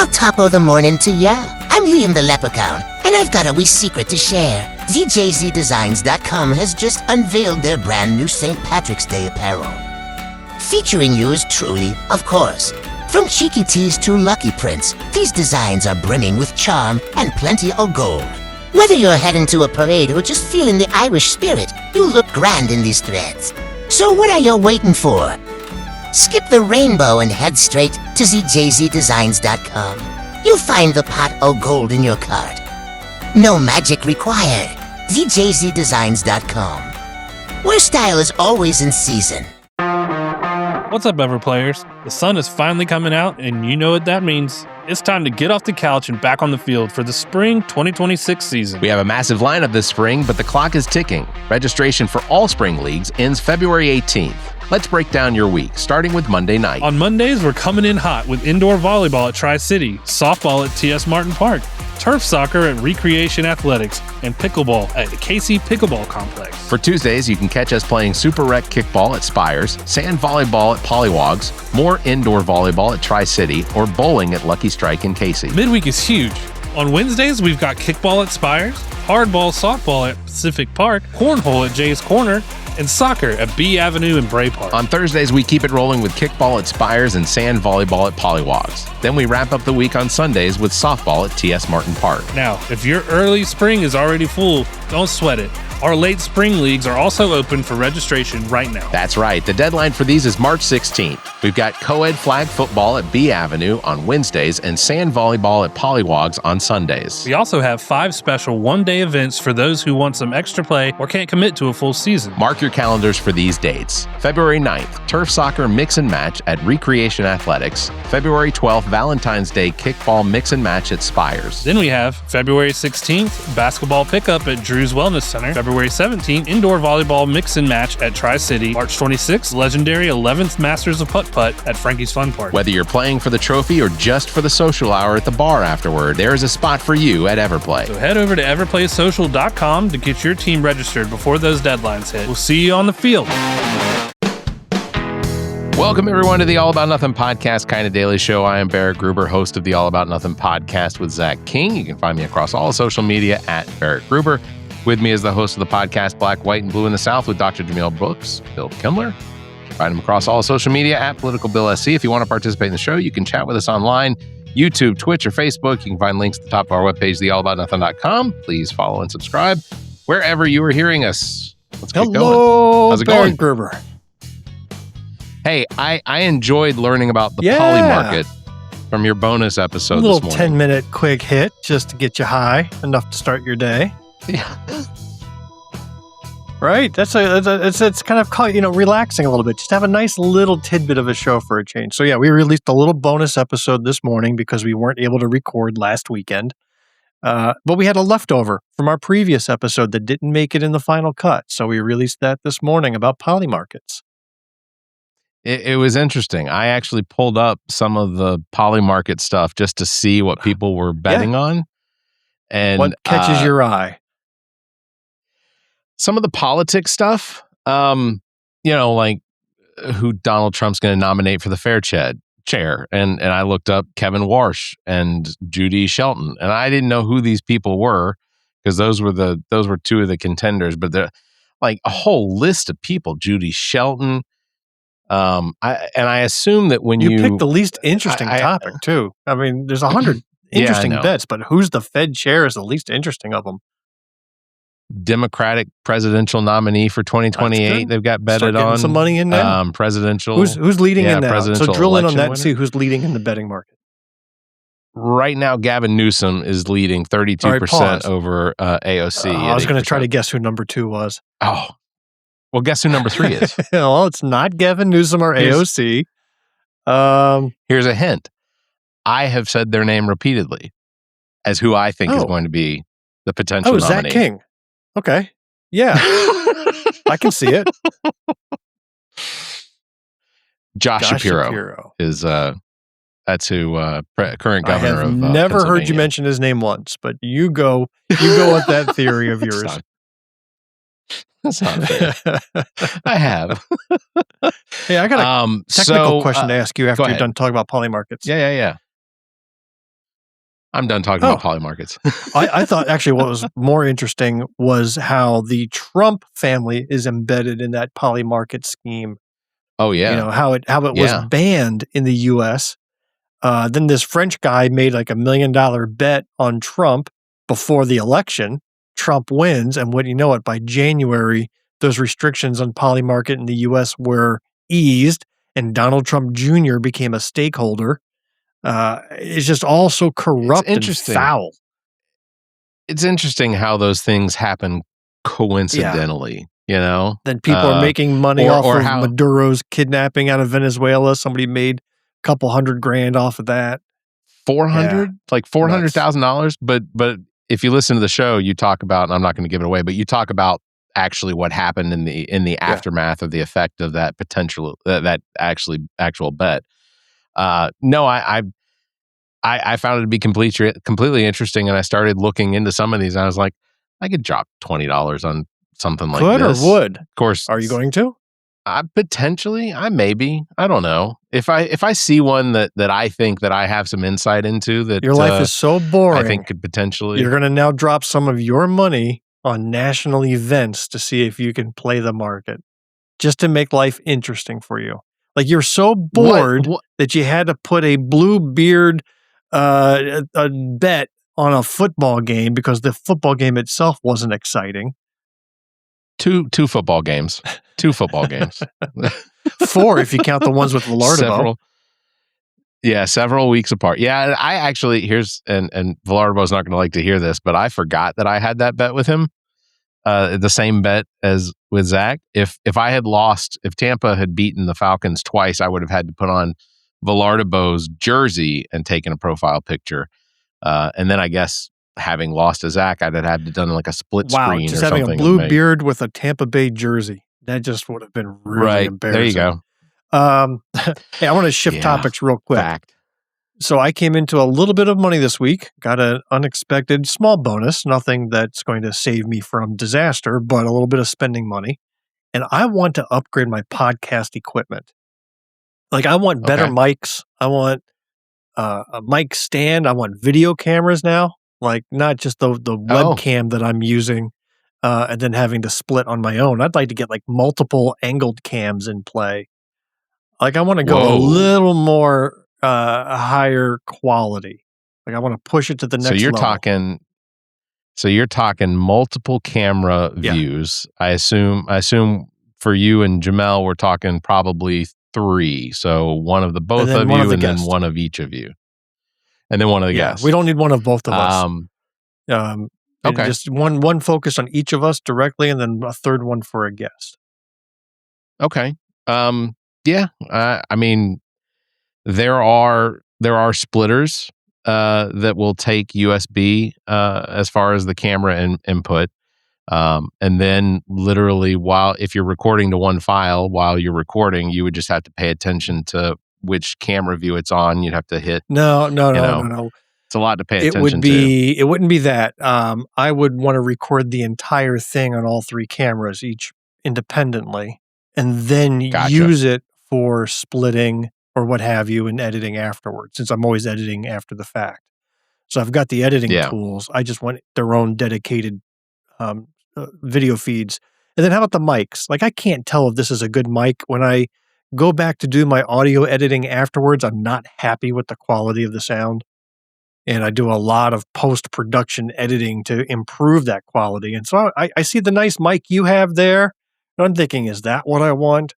Well, top of the morning to ya. I'm Liam the Leprechaun, and I've got a wee secret to share. ZJZDesigns.com has just unveiled their brand new St. Patrick's Day apparel. Featuring yours truly, of course. From cheeky tees to lucky prints, these designs are brimming with charm and plenty of gold. Whether you're heading to a parade or just feeling the Irish spirit, you look grand in these threads. So what are you waiting for? Skip the rainbow and head straight to ZJZDesigns.com. You'll find the pot of gold in your cart. No magic required. ZJZDesigns.com, where style is always in season. What's up, Ever Players? The sun is finally coming out, and you know what that means. It's time to get off the couch and back on the field for the spring 2026 season. We have a massive lineup this spring, but the clock is ticking. Registration for all spring leagues ends February 18th. Let's break down your week, starting with Monday night. On Mondays, we're coming in hot with indoor volleyball at Tri-City, softball at TS Martin Park, turf soccer at Recreation Athletics, and pickleball at the Casey Pickleball Complex. For Tuesdays, you can catch us playing Super Rec kickball at Spires, sand volleyball at Polywogs, more indoor volleyball at Tri-City, or bowling at Lucky Strike in Casey. Midweek is huge. On Wednesdays, we've got kickball at Spires, hardball softball at Pacific Park, cornhole at Jay's Corner, and soccer at B Avenue and Bray Park. On Thursdays, we keep it rolling with kickball at Spires and sand volleyball at Polywogs. Then we wrap up the week on Sundays with softball at TS Martin Park. Now, if your early spring is already full, don't sweat it. Our late spring leagues are also open for registration right now. That's right. The deadline for these is March 16th. We've got co-ed flag football at B Avenue on Wednesdays and sand volleyball at Polywogs on Sundays. We also have 5 special one-day events for those who want some extra play or can't commit to a full season. Mark your calendars for these dates. February 9th, turf soccer mix and match at Recreation Athletics. February 12th, Valentine's Day kickball mix and match at Spires. Then we have February 16th, basketball pickup at Drew's Wellness Center. February 17th, indoor volleyball mix and match at Tri-City. March 26th, legendary 11th Masters of Putt-Putt at Frankie's Fun Park. Whether you're playing for the trophy or just for the social hour at the bar afterward, there is a spot for you at Everplay. So head over to everplaysocial.com to get your team registered before those deadlines hit. We'll see you on the field. Welcome, everyone, to the All About Nothing podcast, kind of daily show. I am Barrett Gruber, host of the All About Nothing podcast with Zach King. You can find me across all social media at Barrett Gruber. With me is the host of the podcast Black, White, and Blue in the South with Dr. Jamil Brooks, Bill Kimler. Find him across all social media at Political Bill SC. If you want to participate in the show, you can chat with us online, YouTube, Twitch, or Facebook. You can find links at the top of our webpage, theallaboutnothing.com. Please follow and subscribe wherever you are hearing us. Let's get going. How's it going? Gruber. Hey, I enjoyed learning about the Polymarket from your bonus episode this morning. A little 10-minute quick hit just to get you high, enough to start your day. Yeah. Right? It's kind of, relaxing a little bit. Just have a nice little tidbit of a show for a change. So yeah, we released a little bonus episode this morning because we weren't able to record last weekend. But we had a leftover from our previous episode that didn't make it in the final cut. So we released that this morning about Polymarkets. It was interesting. I actually pulled up some of the Polymarket stuff just to see what people were betting on. And what catches your eye? Some of the politics stuff, like who Donald Trump's going to nominate for the fair chair. And I looked up Kevin Warsh and Judy Shelton, and I didn't know who these people were because those were 2 of the contenders, but they're like a whole list of people. Judy Shelton. I assume that when you picked the least interesting topic too. I mean, there's 100 interesting bets, but who's the Fed chair is the least interesting of them? Democratic presidential nominee for 2028. They've got betted on some money in there. Presidential. Who's leading in that? So drill in on that and see winner. who's leading in the betting market. Right now, Gavin Newsom is leading 32% over AOC. I was going to try to guess who number 2 was. Oh, well, guess who number 3 is? Well, it's not Gavin Newsom or AOC. Here's a hint. I have said their name repeatedly as who I think is going to be the potential nominee. Zach King. Okay. Yeah. I can see it. Josh Shapiro is that's who current governor of I've never heard you mention his name once, but you go with that theory of yours. That's not fair. I have. Hey, I got a technical question to ask you after you're done talking about Polymarkets. Yeah. I'm done talking about Polymarkets. I thought actually what was more interesting was how the Trump family is embedded in that Polymarket scheme. Oh yeah. You know, how it was banned in the US. Then this French guy made like $1 million bet on Trump before the election. Trump wins, and what you know it, by January, those restrictions on Polymarket in the US were eased, and Donald Trump Jr. became a stakeholder. It's just all so corrupt and foul. It's interesting how those things happen coincidentally, you know? Then people are making money off of Maduro's kidnapping out of Venezuela. Somebody made a couple $100,000 off of that. 400? Like $400,000? But if you listen to the show, you talk about, and I'm not going to give it away, but you talk about actually what happened in the aftermath of the effect of that potential, that actual bet. No, I found it to be completely interesting, and I started looking into some of these, and I was like, I could drop $20 on something like this. Could or would? Of course. Are you going to? Potentially, maybe. I don't know. If I see one that I think that I have some insight into, that your life is so boring, I think could potentially. You're going to now drop some of your money on national events to see if you can play the market, just to make life interesting for you. Like you're so bored that you had to put a Bluebeard a bet on a football game because the football game itself wasn't exciting. Two football games. 2 football games. 4 if you count the ones with Villardo. Several weeks apart. Yeah, I actually, and Villardo's not going to like to hear this, but I forgot that I had that bet with him. The same bet as with Zach. If I had lost, if Tampa had beaten the Falcons twice, I would have had to put on Villardo's jersey and taken a profile picture. And then I guess having lost to Zach, I'd have had to done like a split screen just or having something. A blue beard with a Tampa Bay jersey. That just would have been really embarrassing. There you go. Hey, I want to shift topics real quick. Fact. So I came into a little bit of money this week, got an unexpected small bonus, nothing that's going to save me from disaster, but a little bit of spending money. And I want to upgrade my podcast equipment. Like I want better mics. I want a mic stand. I want video cameras now, like not just the webcam that I'm using and then having to split on my own. I'd like to get like multiple angled cams in play. Like I want to go a little more higher quality. Like I want to push it to the next level. So you're talking multiple camera views. I assume for you and Jamel, we're talking probably 3. So one of the both of you, and then one of each of you, and then one of the guests. We don't need one of both of us. Okay, just one focus on each of us directly, and then a third one for a guest. Okay. I mean, there are splitters that will take USB as far as the camera input. And then literally if you're recording to one file while you're recording, you would just have to pay attention to which camera view it's on. You'd have to hit. No. It's a lot to pay attention to. It wouldn't be that. I would want to record the entire thing on all 3 cameras, each independently, and then use it for splitting or what have you and editing afterwards, since I'm always editing after the fact. So I've got the editing tools. I just want their own dedicated video feeds. And then how about the mics? Like I can't tell if this is a good mic. When I go back to do my audio editing afterwards, I'm not happy with the quality of the sound. And I do a lot of post-production editing to improve that quality. And so I see the nice mic you have there. And I'm thinking, is that what I want?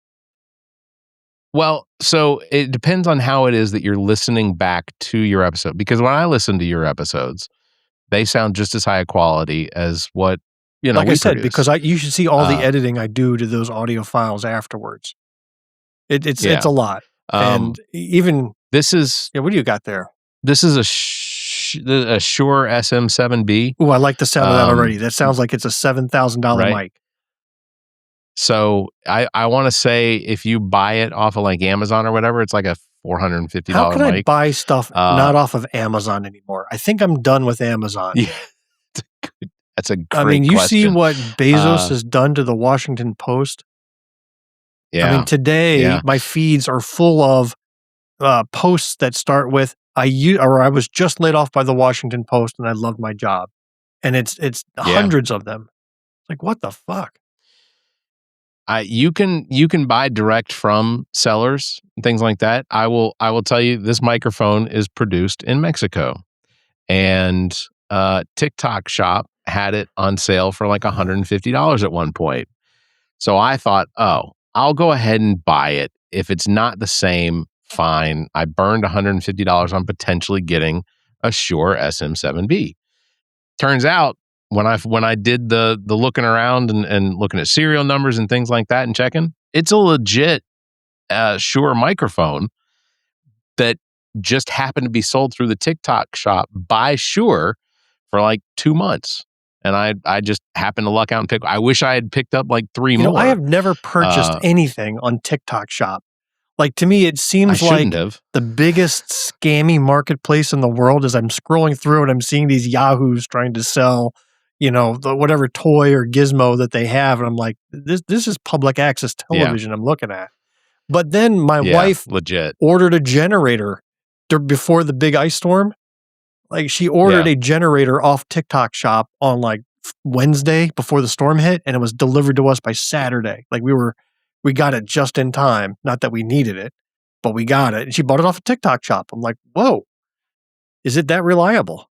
Well, so it depends on how it is that you're listening back to your episode. Because when I listen to your episodes, they sound just as high a quality as what, like I said, because you should see all the editing I do to those audio files afterwards. It's a lot. And even... This is... Yeah, what do you got there? This is a Shure SM7B. Oh, I like the sound of that already. That sounds like it's a $7,000 mic. So I want to say if you buy it off of like Amazon or whatever, it's like a $450 mic. How can I buy stuff not off of Amazon anymore? I think I'm done with Amazon. Yeah, that's a great question. You see what Bezos has done to the Washington Post? Yeah. Today my feeds are full of posts that start with, I was just laid off by the Washington Post and I loved my job. And it's hundreds of them. Like, what the fuck? You can buy direct from sellers and things like that. I will tell you, this microphone is produced in Mexico, and TikTok Shop had it on sale for like $150 at one point. So I thought, oh, I'll go ahead and buy it. If it's not the same, fine. I burned $150 on potentially getting a Shure SM7B. Turns out, when I did the looking around and looking at serial numbers and things like that and checking, it's a legit Shure microphone that just happened to be sold through the TikTok Shop by Shure for like 2 months. And I just happened to luck out and pick. I wish I had picked up like 3 more. I have never purchased anything on TikTok Shop. Like, to me, it seems like the biggest scammy marketplace in the world. As I'm scrolling through and I'm seeing these yahoos trying to sell, whatever toy or gizmo that they have. And I'm like, this is public access television I'm looking at. But then my wife ordered a generator before the big ice storm. Like, she ordered a generator off TikTok Shop on like Wednesday before the storm hit, and it was delivered to us by Saturday. Like, we got it just in time. Not that we needed it, but we got it. And she bought it off a TikTok Shop. I'm like, whoa, is it that reliable?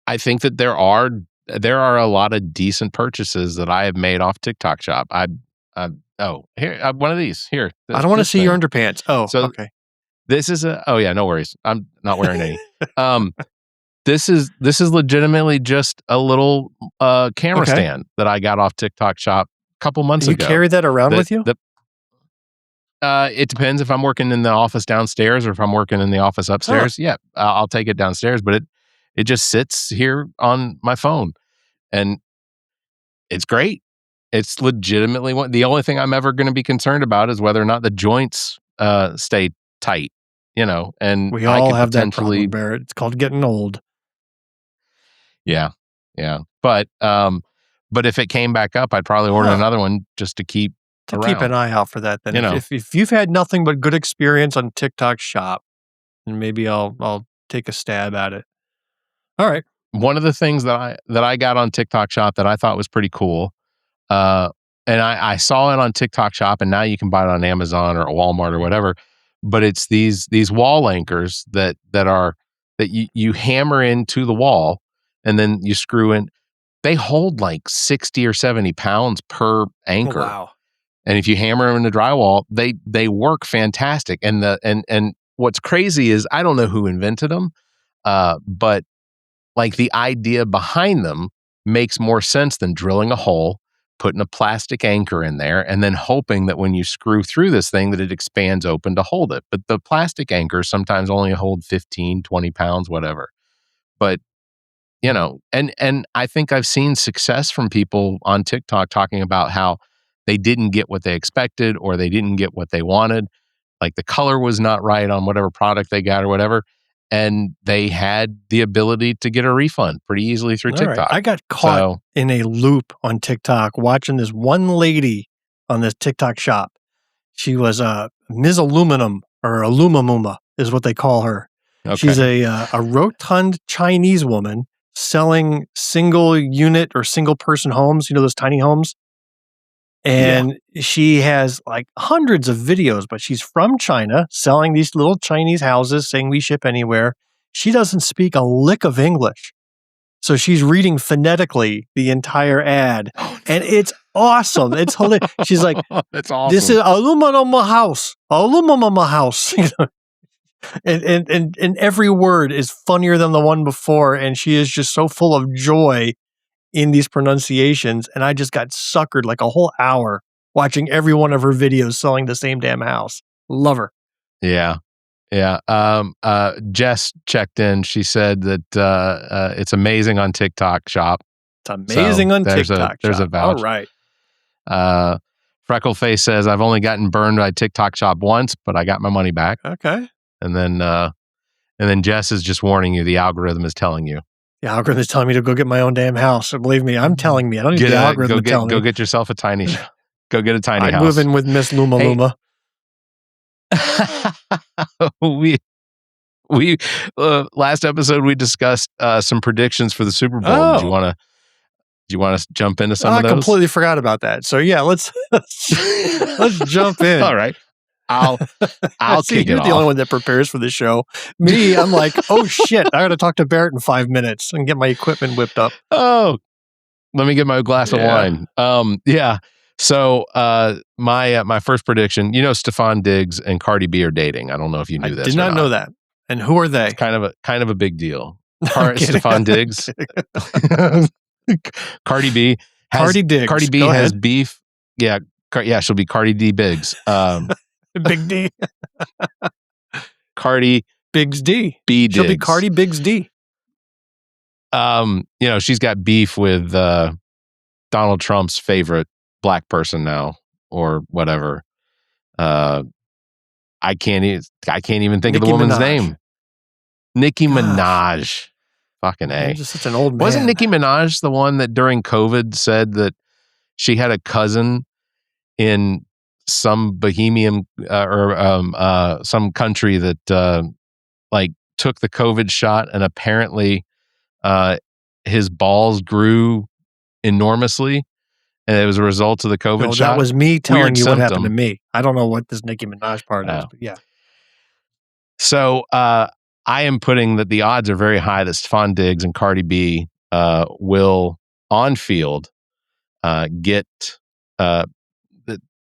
I think that there are a lot of decent purchases that I have made off TikTok Shop. Here, one of these here. I don't want to see your underpants. Oh, so okay. This is no worries. I'm not wearing any. This is legitimately just a little camera stand that I got off TikTok Shop a couple months ago. You carry that around with you? It depends if I'm working in the office downstairs or if I'm working in the office upstairs. Huh. Yeah, I'll take it downstairs, but it just sits here on my phone, and it's great. It's legitimately the only thing I'm ever going to be concerned about is whether or not the joints stay tight. And we all have that problem, Barrett. It's called getting old. Yeah. But if it came back up, I'd probably order another one just to keep around. Keep an eye out for that. Then, if you've had nothing but good experience on TikTok Shop, then maybe I'll take a stab at it. All right. One of the things that I got on TikTok Shop that I thought was pretty cool, and I saw it on TikTok Shop, and now you can buy it on Amazon or Walmart or whatever. But it's these wall anchors that you hammer into the wall, and then you screw in. They hold like 60 or 70 pounds per anchor. Oh, wow. And if you hammer them in the drywall, they work fantastic. And what's crazy is I don't know who invented them, but like the idea behind them makes more sense than drilling a hole, putting a plastic anchor in there, and then hoping that when you screw through this thing that it expands open to hold it. But the plastic anchors sometimes only hold 15, 20 pounds, whatever. But, and I think I've seen success from people on TikTok talking about how they didn't get what they expected or they didn't get what they wanted. Like the color was not right on whatever product they got or whatever. And they had the ability to get a refund pretty easily through TikTok. Right. I got caught in a loop on TikTok watching this one lady on this TikTok Shop. She was Ms. Aluminum, or Alumamuma is what they call her. Okay. She's a rotund Chinese woman selling single unit or single person homes, those tiny homes. And she has like hundreds of videos, but she's from China selling these little Chinese houses saying we ship anywhere. She doesn't speak a lick of English. So she's reading phonetically the entire ad. And it's awesome. It's hilarious. She's like, that's awesome. This is aluminum house. Aluminum house. And every word is funnier than the one before. And she is just so full of joy in these pronunciations, and I just got suckered like a whole hour watching every one of her videos selling the same damn house. Love her. Yeah. Jess checked in. She said that it's amazing on TikTok Shop. It's amazing on TikTok. There's a vouch. All right. Freckleface says, I've only gotten burned by TikTok Shop once, but I got my money back. Okay. And then Jess is just warning you. The algorithm is telling you. The algorithm is telling me to go get my own damn house. So believe me, I'm telling me. I don't need the algorithm to tell me. Go get yourself a tiny Go get a tiny house. I'm moving with Miss Luma Luma. We last episode we discussed some predictions for the Super Bowl. Oh. Do you want to jump into some of those? I completely forgot about that. So yeah, let's jump in. All right. I'll See, kick it you're off. the only one that prepares for the show. Me, I'm like, oh shit, I got to talk to Barrett in 5 minutes and get my equipment whipped up. Oh, let me get my glass of wine. Yeah. So my first prediction, Stephon Diggs and Cardi B are dating. I don't know if you knew this. I did not know that. And who are they? It's kind of a big deal. Stephon Diggs. Cardi B has beef. Yeah, she'll be Cardi D Biggs. Big D. Cardi Biggs D. B Diggs. She'll be Cardi Biggs D. She's got beef with Donald Trump's favorite black person now, or whatever. I can't even think of the woman's name. Nicki Minaj. Fucking A. Just such an old man. Wasn't Nicki Minaj the one that during COVID said that she had a cousin in some Bohemian or some country that took the COVID shot, and apparently his balls grew enormously, and it was a result of the COVID shot? That was me telling Weird you symptom. what happened to me. I don't know what this Nicki Minaj part is, but yeah. So I am putting that the odds are very high that Stephon Diggs and Cardi B will on field get that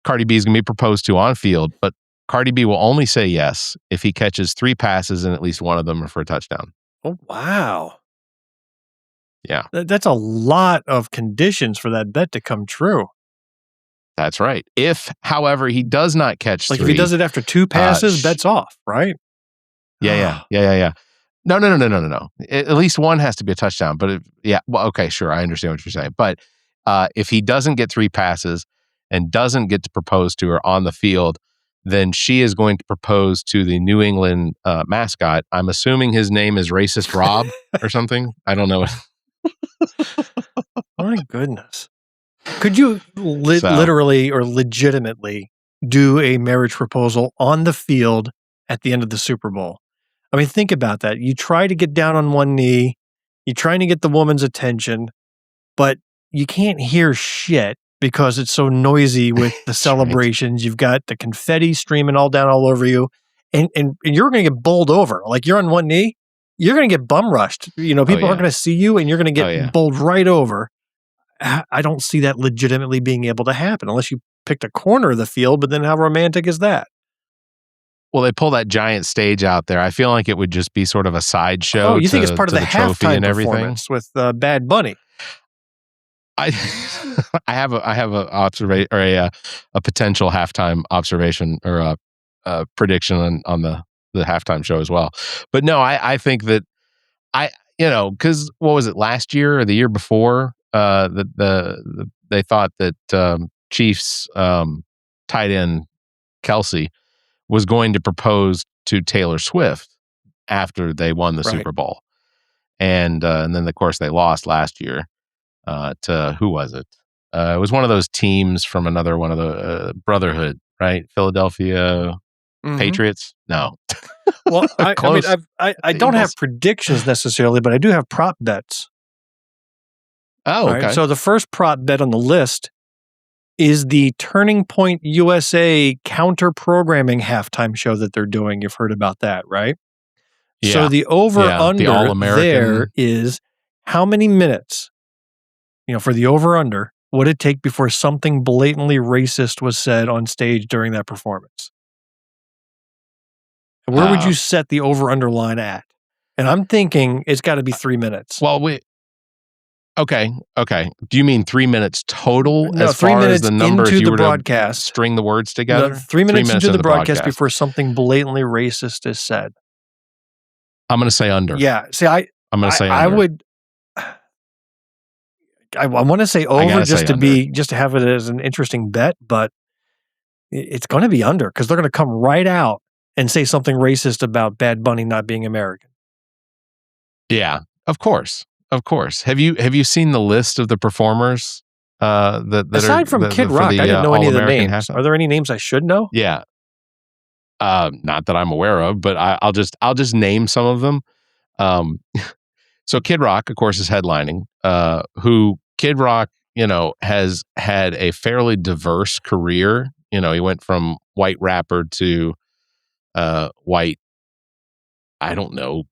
Cardi B is going to be proposed to on field, but Cardi B will only say yes if he catches 3 passes and at least one of them are for a touchdown. Oh, wow. Yeah. That's a lot of conditions for that bet to come true. That's right. If, however, he does not catch 3. If he does it after 2 passes, bet's off, right? Yeah. No. At least one has to be a touchdown. But okay, sure. I understand what you're saying. But if he doesn't get 3 passes and doesn't get to propose to her on the field, then she is going to propose to the New England mascot. I'm assuming his name is Racist Rob or something. I don't know. My goodness. Could you literally or legitimately do a marriage proposal on the field at the end of the Super Bowl? I mean, think about that. You try to get down on one knee, you're trying to get the woman's attention, but you can't hear shit because it's so noisy with the celebrations. Right. You've got the confetti streaming all over you, and you're going to get bowled over. Like, you're on one knee, you're going to get bum rushed. People aren't going to see you, and you're going to get bowled right over. I don't see that legitimately being able to happen unless you picked a corner of the field, but then how romantic is that? Well, they pull that giant stage out there. I feel like it would just be sort of a sideshow. Oh, you think it's part of the halftime performance with Bad Bunny? I have a observation or a potential halftime observation or a prediction on the halftime show as well. But no, I think that because what was it, last year or the year before that they thought that Chiefs tight end Kelsey was going to propose to Taylor Swift after they won the Super Bowl, and then of course they lost last year to who was it? It was one of those teams from another one of the Brotherhood, right? Philadelphia Patriots. No. Well, I don't have predictions necessarily, but I do have prop bets. Oh, okay. Right? So the first prop bet on the list is the Turning Point USA counter-programming halftime show that they're doing. You've heard about that, right? Yeah. So the over-under there is how many minutes, for the over-under, would it take before something blatantly racist was said on stage during that performance? Where would you set the over-under line at? And I'm thinking it's got to be 3 minutes. Well, Okay. Do you mean 3 minutes total? No, as 3 far minutes as the number into if you the were broadcast. To string the words together? No, 3 minutes into the broadcast before something blatantly racist is said. I'm going to say under. Yeah. See, I'm going to say under. I would. I want to say over just to have it as an interesting bet, but it's going to be under because they're going to come right out and say something racist about Bad Bunny not being American. Yeah, of course. Have you seen the list of the performers that aside from Kid Rock? I didn't know any of the names. Are there any names I should know? Yeah. Not that I'm aware of, but I'll just name some of them. So Kid Rock, of course, is headlining. Who Kid Rock, has had a fairly diverse career. He went from white rapper to white, I don't know,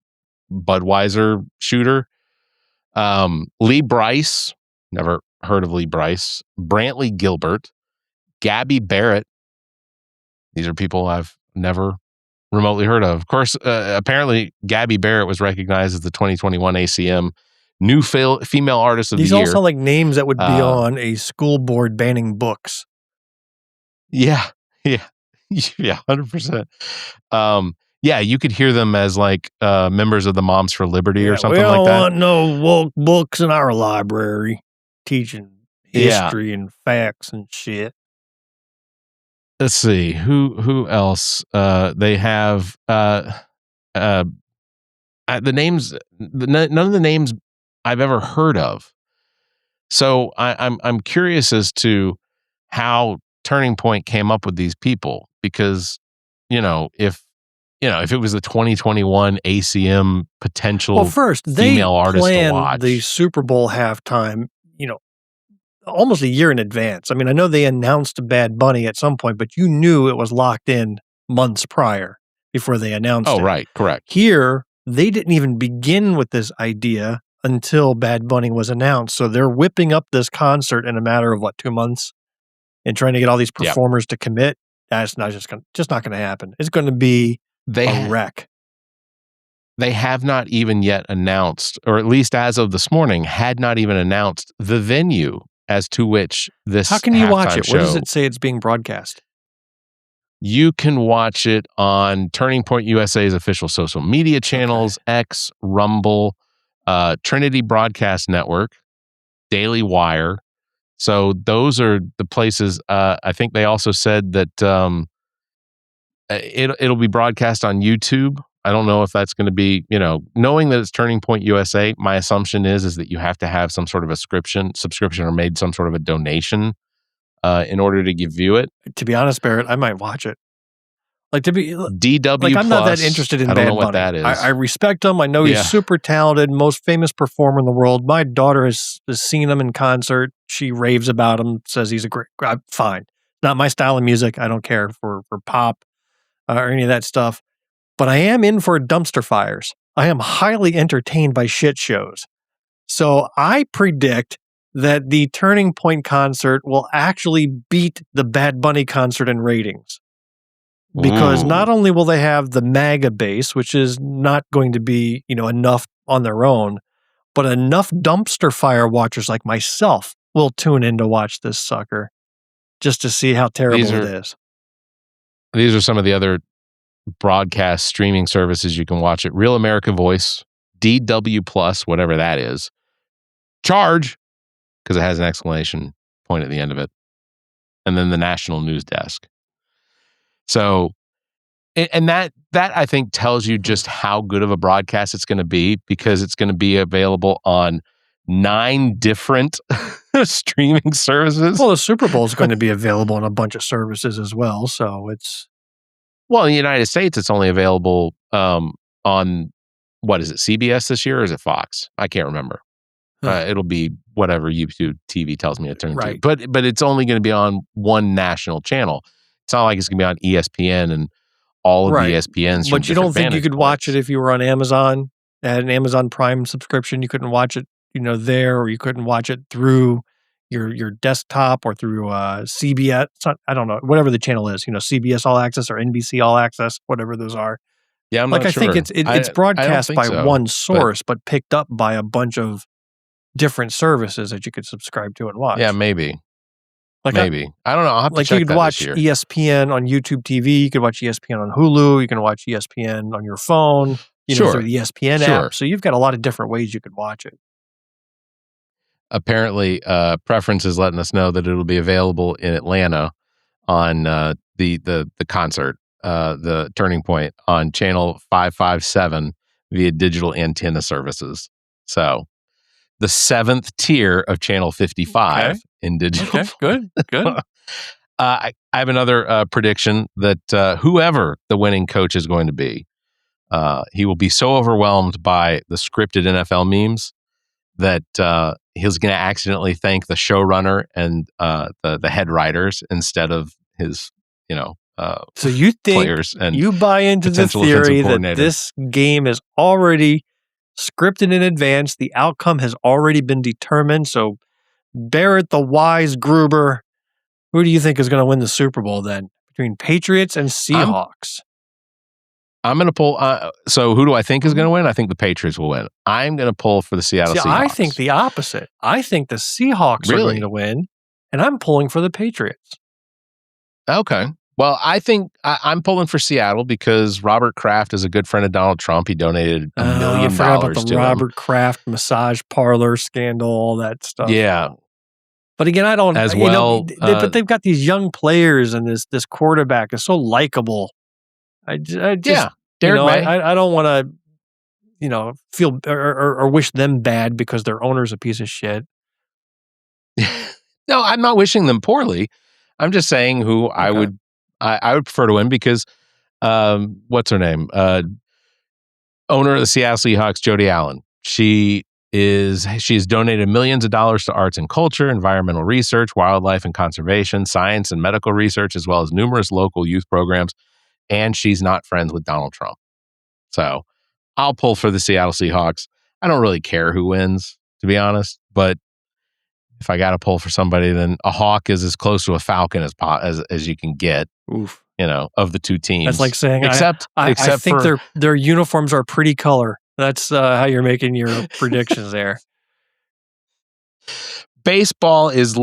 Budweiser shooter. Lee Bryce, never heard of Lee Bryce. Brantley Gilbert, Gabby Barrett. These are people I've never remotely heard of. Of course, apparently Gabby Barrett was recognized as the 2021 ACM New Female Artist of the Year. These all sound like names that would be on a school board banning books. Yeah, 100%. Yeah, you could hear them as like members of the Moms for Liberty or something like that. We don't want no woke books in our library teaching history and facts and shit. Let's see who else they have. The names, none of the names I've ever heard of. So I'm curious as to how Turning Point came up with these people, because if it was the 2021 ACM potential female artist to watch. The Super Bowl halftime, almost a year in advance. I mean, I know they announced Bad Bunny at some point, but you knew it was locked in months prior before they announced it. Oh, right. Correct. Here, they didn't even begin with this idea until Bad Bunny was announced. So they're whipping up this concert in a matter of 2 months and trying to get all these performers to commit. That's not just not going to happen. It's going to be a wreck. They have not even yet announced, or at least as of this morning, had not even announced the venue as to which this. How can you watch it? Show, where does it say it's being broadcast? You can watch it on Turning Point USA's official social media channels, X, Rumble, Trinity Broadcast Network, Daily Wire. So those are the places. I think they also said that it'll be broadcast on YouTube. I don't know if that's going to be, knowing that it's Turning Point USA, my assumption is that you have to have some sort of a subscription or made some sort of a donation in order to view it. To be honest, Barrett, I might watch it. DW I'm not that interested in Bad Bunny. I don't know what that is. I respect him. I know he's super talented, most famous performer in the world. My daughter has seen him in concert. She raves about him, says he's a great guy. Fine. Not my style of music. I don't care for pop or any of that stuff. But I am in for dumpster fires. I am highly entertained by shit shows. So I predict that the Turning Point concert will actually beat the Bad Bunny concert in ratings. Because not only will they have the MAGA base, which is not going to be, enough on their own, but enough dumpster fire watchers like myself will tune in to watch this sucker just to see how terrible it is. These are some of the other broadcast streaming services you can watch it. Real America Voice, DW Plus, whatever that is. Charge, because it has an exclamation point at the end of it. And then the National News Desk. So, and that I think tells you just how good of a broadcast it's going to be, because it's going to be available on 9 different streaming services. Well, the Super Bowl is going to be available on a bunch of services as well. So it's... Well, in the United States, it's only available on, what is it, CBS this year, or is it Fox? I can't remember. It'll be whatever YouTube TV tells me to turn to. But it's only going to be on one national channel. It's not like it's going to be on ESPN and all of the ESPNs. But you don't think you could watch it if you were on Amazon, had an Amazon Prime subscription? You couldn't watch it, there, or you couldn't watch it through your desktop or through CBS. I don't know, whatever the channel is. CBS All Access or NBC All Access, whatever those are. Yeah, I'm not sure. I think it's broadcast by one source, but picked up by a bunch of different services that you could subscribe to and watch. Yeah, maybe. Maybe. I don't know. I'll have to check you could watch ESPN on YouTube TV. You could watch ESPN on Hulu. You can watch ESPN on your phone. Through the ESPN app. So you've got a lot of different ways you could watch it. Apparently, Preference is letting us know that it'll be available in Atlanta on the concert, the Turning Point, on channel 557 via digital antenna services. So the 7th tier of channel 55 in digital. Okay, good. I have another prediction that whoever the winning coach is going to be, he will be so overwhelmed by the scripted NFL memes that he's going to accidentally thank the showrunner and the head writers instead of his, so you think players and you buy into the potential theory offensive that coordinator. this game is already scripted in advance, the outcome has already been determined. So Barrett, the wise Gruber, who do you think is going to win the Super Bowl then between Patriots and Seahawks? I'm going to pull. So who do I think is going to win? I think the Patriots will win. I'm going to pull for the Seattle Seahawks. I think the opposite. I think the Seahawks are going to win, and I'm pulling for the Patriots. Okay. Well, I think I'm pulling for Seattle because Robert Kraft is a good friend of Donald Trump. He donated $1 million I forgot about the to Robert Kraft massage parlor scandal, all that stuff. Yeah. But again, I don't. As well, but they've got these young players, and this quarterback is so likable. I just Derek May. I don't want to, feel or wish them bad because their owner's a piece of shit. No, I'm not wishing them poorly. I'm just saying who I would prefer to win because what's her name? Owner of the Seattle Seahawks, Jody Allen. She has donated millions of dollars to arts and culture, environmental research, wildlife and conservation, science and medical research, as well as numerous local youth programs. And she's not friends with Donald Trump. So I'll pull for the Seattle Seahawks. I don't really care who wins, to be honest. But if I got to pull for somebody, then a hawk is as close to a falcon as you can get. Oof. Of the two teams. That's like saying, except I think their uniforms are pretty color. That's how you're making your predictions there. Baseball is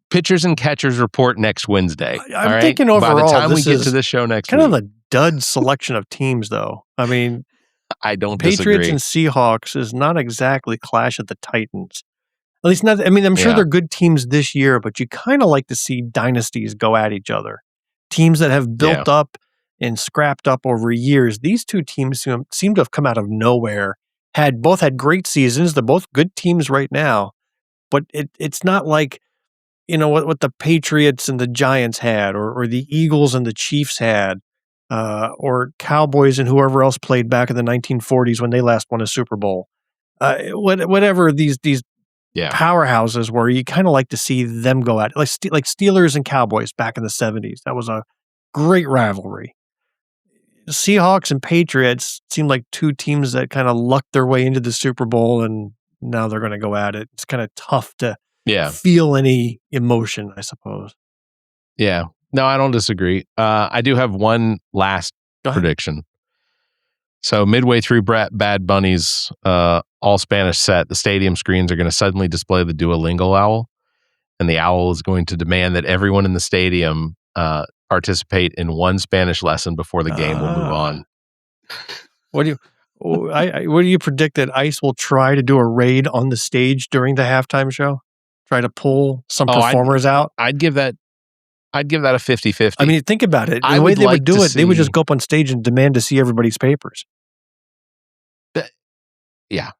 pitchers and catchers report next Wednesday. I'm thinking overall, by the time we get to this show next week. Kind of a dud selection of teams, though. I mean, I don't Patriots disagree. and Seahawks is not exactly clash at the Titans. At least not. I mean, I'm sure they're good teams this year, but you kind of like to see dynasties go at each other. Teams that have built up and scrapped up over years. These two teams seem to have come out of nowhere. Both had great seasons. They're both good teams right now, but it's not like what the Patriots and the Giants had, or the Eagles and the Chiefs had, or Cowboys and whoever else played back in the 1940s when they last won a Super Bowl. Whatever these powerhouses where you kind of like to see them go at it. Like Steelers and Cowboys back in the 70s. That was a great rivalry. Seahawks and Patriots seem like two teams that kind of lucked their way into the Super Bowl, and now they're going to go at it. It's kind of tough to feel any emotion, I suppose. Yeah. No, I don't disagree. I do have one last prediction. So midway through Bad Bunny's all Spanish set, the stadium screens are going to suddenly display the Duolingo owl, and the owl is going to demand that everyone in the stadium participate in one Spanish lesson before the game will move on. What do you predict that ICE will try to do a raid on the stage during the halftime show? Try to pull some performers out? I'd give that a 50-50. I mean, think about it. The way they would do it, they would just go up on stage and demand to see everybody's papers. Yeah.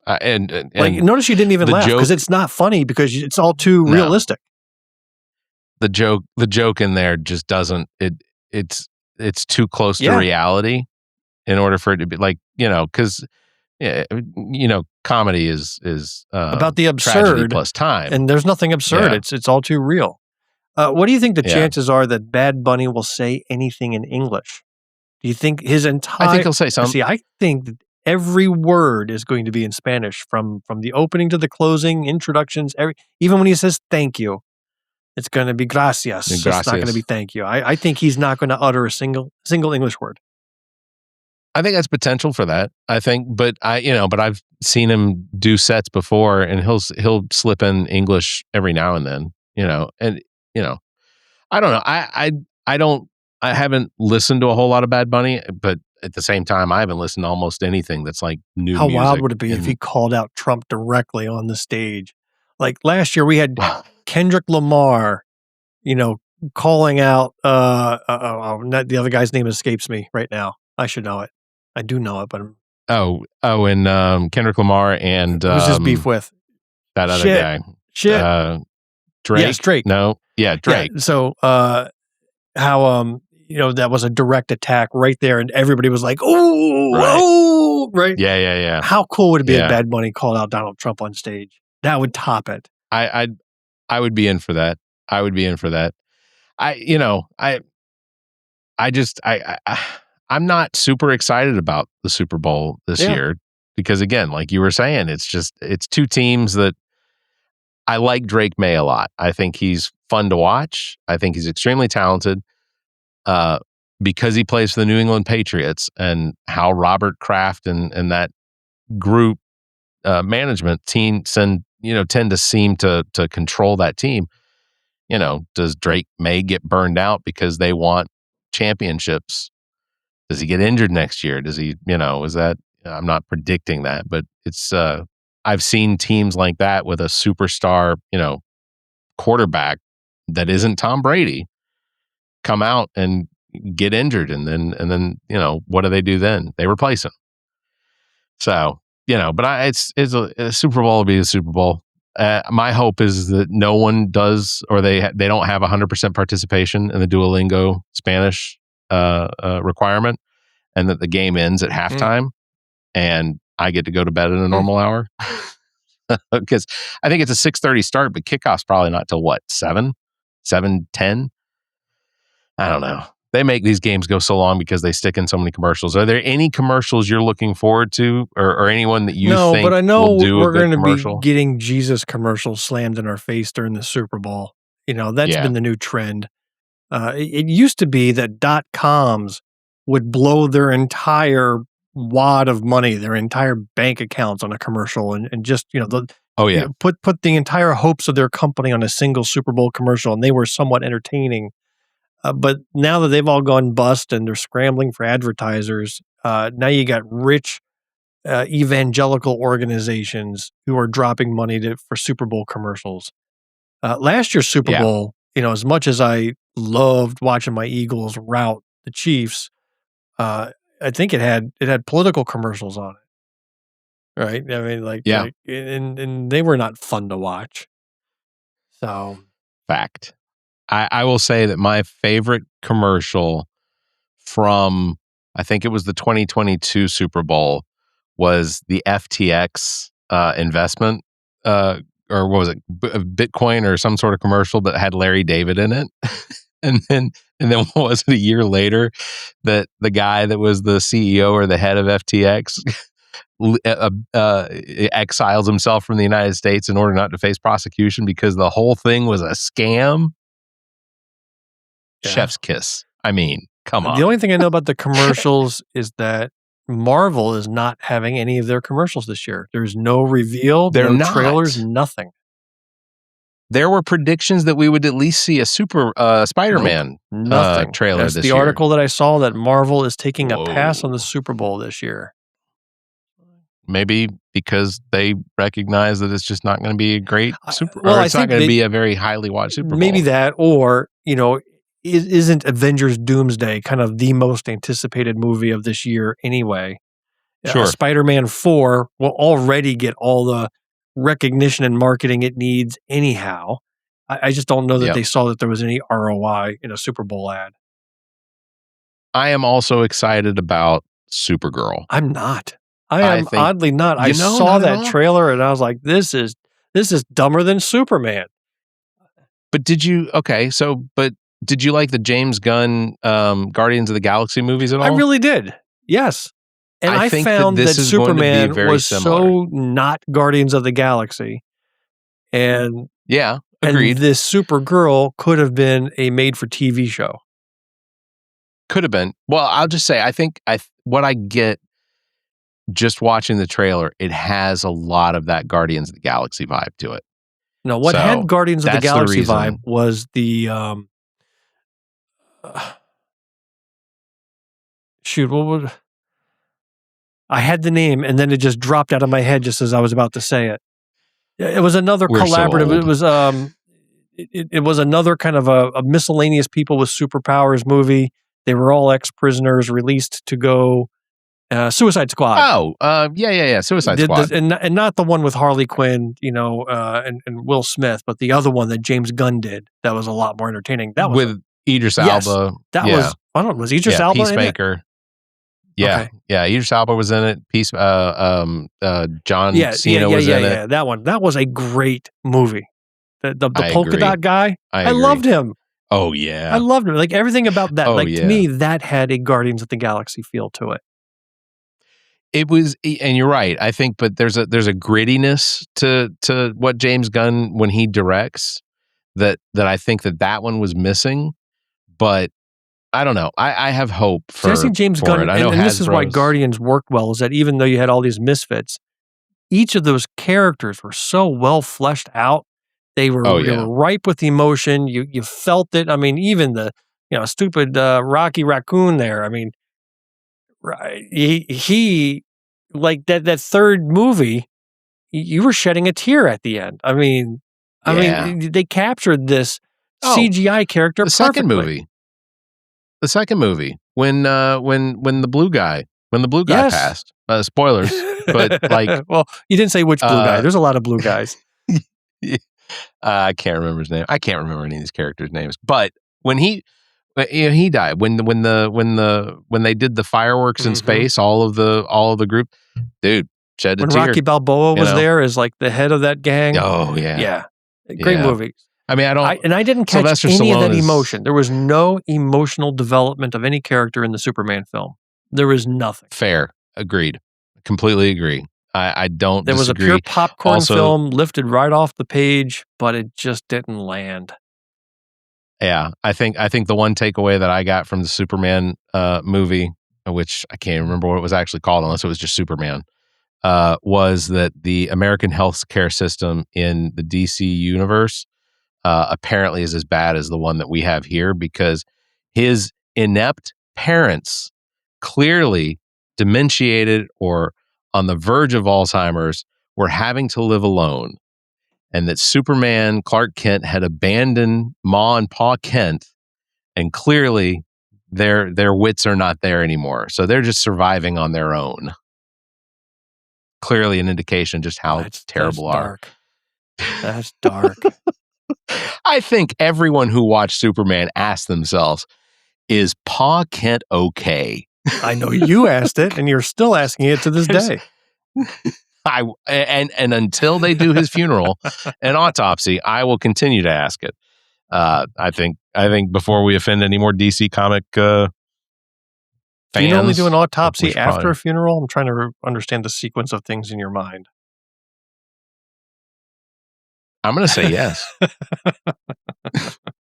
And notice you didn't even laugh because it's not funny because it's all too realistic. The joke in there just doesn't. It's too close to reality in order for it to be because comedy is about the absurd plus time, and there's nothing absurd. Yeah. It's all too real. What do you think the chances are that Bad Bunny will say anything in English? Do you think his entire? I think he'll say something. See, I think that every word is going to be in Spanish from the opening to the closing, introductions. Even when he says thank you, it's going to be gracias. It's not going to be thank you. I think he's not going to utter a single English word. I think that's potential for that. I think, but I've seen him do sets before, and he'll slip in English every now and then. I don't know. I haven't listened to a whole lot of Bad Bunny, but at the same time, I haven't listened to almost anything that's like new music. How wild would it be if he called out Trump directly on the stage? Like last year, we had Kendrick Lamar, calling out. The other guy's name escapes me right now. I should know it. I do know it, but and Kendrick Lamar and who's his beef with that other guy? Shit. Drake. Yes, Drake. No. Yeah, Drake. Yeah, so how that was a direct attack right there, and everybody was like, "Oh, Right. oh!" Right? Yeah. How cool would it be if Yeah. Bad Bunny called out Donald Trump on stage? That would top it. I would be in for that. I would be in for that. I'm not super excited about the Super Bowl this year because, again, like you were saying, it's two teams that I like. Drake May a lot. I think he's fun to watch. I think he's extremely talented because he plays for the New England Patriots, and how Robert Kraft and that group management team tend to seem to control that team. Does Drake May get burned out because they want championships? Does he get injured next year? Does he, is that, I'm not predicting that, but it's, I've seen teams like that with a superstar, quarterback that isn't Tom Brady come out and get injured. And then, what do they do then? They replace him. So, but it's a Super Bowl will be a Super Bowl. My hope is that no one does, or they don't have 100% participation in the Duolingo Spanish requirement, and that the game ends at halftime, and I get to go to bed at a normal hour. Because I think it's a 6:30 start, but kickoff's probably not till what, 7:10. I don't know. They make these games go so long because they stick in so many commercials. Are there any commercials you're looking forward to, or anyone that you think but I know will do we're going to be getting Jesus commercials slammed in our face during the Super Bowl. That's been the new trend. It used to be that .coms would blow their entire wad of money, their entire bank accounts on a commercial, and just put the entire hopes of their company on a single Super Bowl commercial, and they were somewhat entertaining. But now that they've all gone bust and they're scrambling for advertisers, now you got rich evangelical organizations who are dropping money for Super Bowl commercials. Last year's Super Bowl, as much as I loved watching my Eagles rout the Chiefs, I think it had political commercials on it, right? I mean, and they were not fun to watch. So, fact. I will say that my favorite commercial from, I think it was the 2022 Super Bowl, was the FTX investment, or what was it, Bitcoin or some sort of commercial that had Larry David in it. and then what was it, a year later, that the guy that was the CEO or the head of FTX exiles himself from the United States in order not to face prosecution because the whole thing was a scam. Chef's kiss. I mean, come on. The only thing I know about the commercials is that Marvel is not having any of their commercials this year. There's no reveal, no trailers, nothing. There were predictions that we would at least see a super Spider-Man trailer That's this the year. article that I saw, that Marvel is taking a pass on the Super Bowl this year. Maybe because they recognize that it's just not going to be a great Super Bowl. Well, it's not going to be a very highly watched Super Bowl. Maybe that, or, isn't Avengers Doomsday kind of the most anticipated movie of this year anyway? Sure. Spider-Man 4 will already get all the recognition and marketing it needs anyhow. I just don't know that they saw that there was any ROI in a Super Bowl ad. I am also excited about Supergirl. I'm not. I am oddly not. I saw that trailer and I was like, this is dumber than Superman. But did you like the James Gunn Guardians of the Galaxy movies at all? I really did. Yes. And I found that Superman was so not Guardians of the Galaxy. And yeah, agreed. And this Supergirl could have been a made-for-TV show. Could have been. Well, I'll just say, I think what I get just watching the trailer, it has a lot of that Guardians of the Galaxy vibe to it. No, what had Guardians of the Galaxy vibe was the shoot, what would I had the name and then it just dropped out of my head just as I was about to say it. It was another collaborative. It was it was another kind of a miscellaneous people with superpowers movie. They were all ex-prisoners released to go Suicide Squad. Oh, Suicide Squad. And not the one with Harley Quinn, and Will Smith, but the other one that James Gunn did. That was a lot more entertaining. That was with Idris Elba. Was Idris Elba Peacemaker. in it? Yeah, Okay. yeah. Idris Elba was in it. John Cena was in it. Yeah, that one. That was a great movie. The I polka agree. dot guy. I I agree. loved him. Oh yeah, I loved him. Like everything about that. Oh, To yeah. me, that had a Guardians of the Galaxy feel to it. it was, and you're right. I think, but there's a grittiness to what James Gunn when he directs that I think that one was missing. But I don't know. I have hope for. I think James Gunn, it. I know and this is why Hasbro's- Guardians worked well. Is that even though you had all these misfits, each of those characters were so well fleshed out. They were, Oh, they yeah. were ripe with emotion. You felt it. I mean, even the stupid Rocky Raccoon there. I mean, he like that third movie. You were shedding a tear at the end. I mean, Yeah. they captured this Oh, CGI character the second perfectly. movie when the blue guy Yes. passed. Spoilers, but like well, you didn't say which blue guy. uh, There's a lot of blue guys. I can't remember his name. I can't remember any of these characters' names. But when he died, when they did the fireworks in Mhm. space, all of the group, dude, shed a When tear. Rocky Balboa was know? there as like the head of that gang. Oh yeah. Yeah. Great Yeah. movie. I mean, I didn't catch Sylvester any of Stallone that is- emotion. There was no emotional development of any character in the Superman film. There was nothing. fair. Agreed. Completely agree. I don't. There was a disagree. pure popcorn Also- film lifted right off the page, but it just didn't land. Yeah, I think the one takeaway that I got from the Superman movie, which I can't remember what it was actually called, unless it was just Superman, was that the American healthcare system in the DC universe apparently is as bad as the one that we have here, because his inept parents, clearly dementiated or on the verge of Alzheimer's, were having to live alone. And that Superman, Clark Kent, had abandoned Ma and Pa Kent, and clearly their wits are not there anymore. So they're just surviving on their own. Clearly an indication just how terrible That's dark. I think everyone who watched Superman asked themselves, is Pa Kent okay? I know you asked it, and you're still asking it to this There's- day. And until they do his funeral and autopsy, I will continue to ask it. I think before we offend any more DC comic fans, Do you normally do an autopsy we should after probably- a funeral? I'm trying to understand the sequence of things in your mind. I'm going to say yes.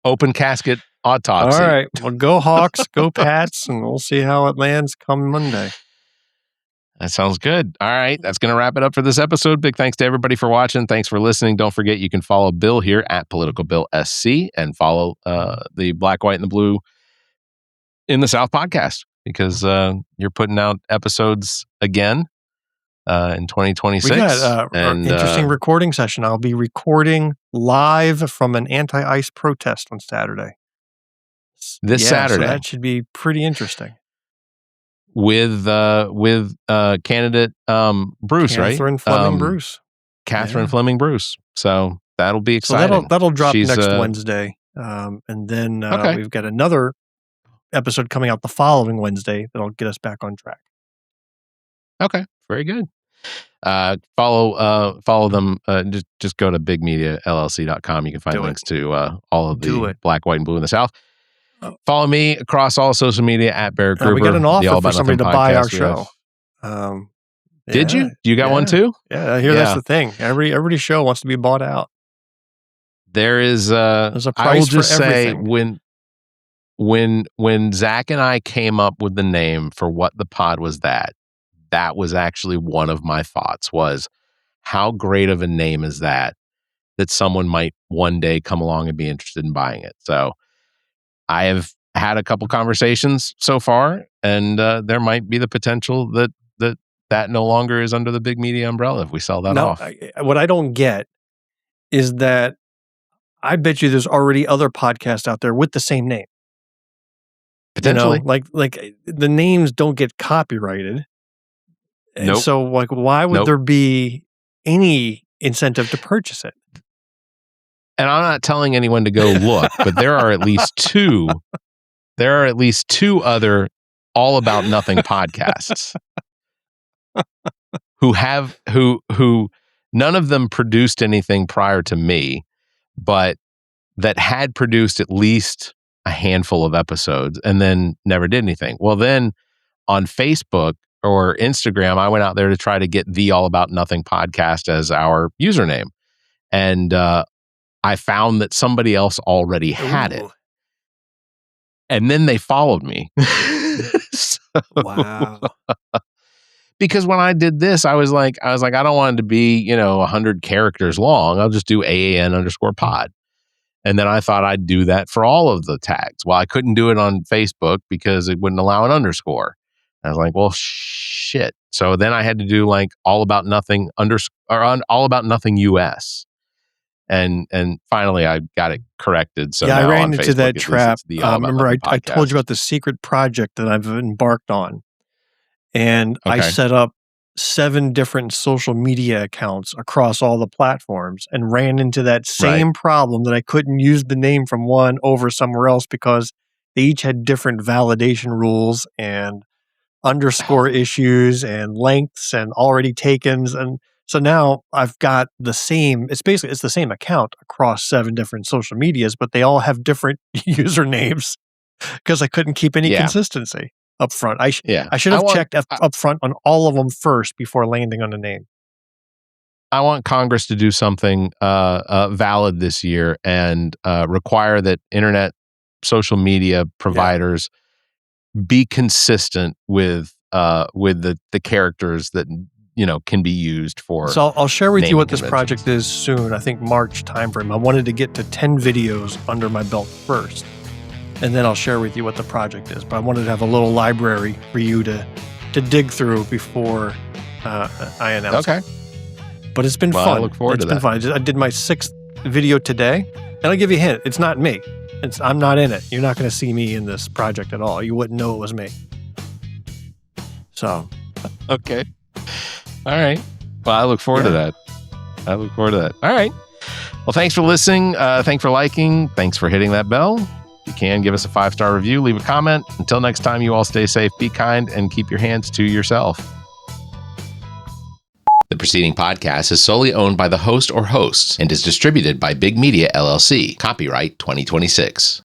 Open casket autopsy. All right. Well, go Hawks, go Pats, and we'll see how it lands come Monday. That sounds good. All right. That's going to wrap it up for this episode. Big thanks to everybody for watching. Thanks for listening. Don't forget, you can follow Bill here at Political Bill SC, and follow the Black, White, and the Blue in the South podcast, because you're putting out episodes again in 2026. We got an interesting recording session. I'll be recording live from an anti-ICE protest on Saturday. This Saturday. So that should be pretty interesting. with candidate Bruce, right? Catherine Fleming Bruce. Catherine Yeah. Fleming Bruce. So that'll be So exciting. that'll drop She's, next Wednesday. And then Okay. we've got another episode coming out the following Wednesday that'll get us back on track. Okay, very good. Follow them. Just go to bigmediallc.com. You can find Do it. links to all of Do the it. Black, White, and Blue in the South. Oh. Follow me across all social media at Barrett Gruber. We got an the All offer About for somebody to Nothing buy our podcast. We have- show. Did you? You got one yeah. too? Yeah, I hear Yeah. that's the thing. Everybody's show wants to be bought out. There is. There's a I will price for just say everything. when Zach and I came up with the name for what the pod was, that was actually one of my thoughts, was how great of a name is that someone might one day come along and be interested in buying it. So I have had a couple conversations so far, and there might be the potential that no longer is under the Big Media umbrella if we sell that off. What I don't get is that I bet you there's already other podcasts out there with the same name. Potentially. You know, like the names don't get copyrighted. And Nope. so, like, why would Nope. there be any incentive to purchase it? And I'm not telling anyone to go look, but there are at least two other all about nothing podcasts who none of them produced anything prior to me, but that had produced at least a handful of episodes and then never did anything. Well, then on Facebook or Instagram, I went out there to try to get the All About Nothing podcast as our username. And I found that somebody else already had it. And then they followed me. Wow. Because when I did this, I was like, I don't want it to be, 100 characters long. I'll just do AAN_pod. And then I thought I'd do that for all of the tags. Well, I couldn't do it on Facebook because it wouldn't allow an underscore. I was like, well, shit. So then I had to do like All About Nothing All About Nothing US. And finally I got it corrected. So yeah, I now ran on into Facebook, that at least trap. it's the All About Remember, Nothing I told podcast. you about the secret project that I've embarked on. And I Okay. set up 7 different social media accounts across all the platforms and ran into that same problem that I couldn't use the name from one over somewhere else because they each had different validation rules and underscore issues and lengths and already takens. And so now I've got the same, it's the same account across 7 different social medias, but they all have different usernames because I couldn't keep any consistency up front. I should have checked up front on all of them first before landing on a name. I want Congress to do something valid this year and require that internet social media providers be consistent with the characters that can be used for. So I'll share with you what this conventions. project is soon. I think March timeframe. I wanted to get to 10 videos under my belt first, and then I'll share with you what the project is. But I wanted to have a little library for you to dig through before I announce it. But it's been fun. I look forward to that. It's been fun. I did my 6th video today, and I'll give you a hint. It's not me. I'm not in it. You're not going to see me in this project at all. You wouldn't know it was me. So. Okay. All right. Well, I look forward to that. I look forward to that. All right. Well, thanks for listening. Thanks for liking. Thanks for hitting that bell. If you can, give us a 5-star review, leave a comment. Until next time, you all stay safe, be kind, and keep your hands to yourself. The preceding podcast is solely owned by the host or hosts and is distributed by Big Media LLC. Copyright 2026.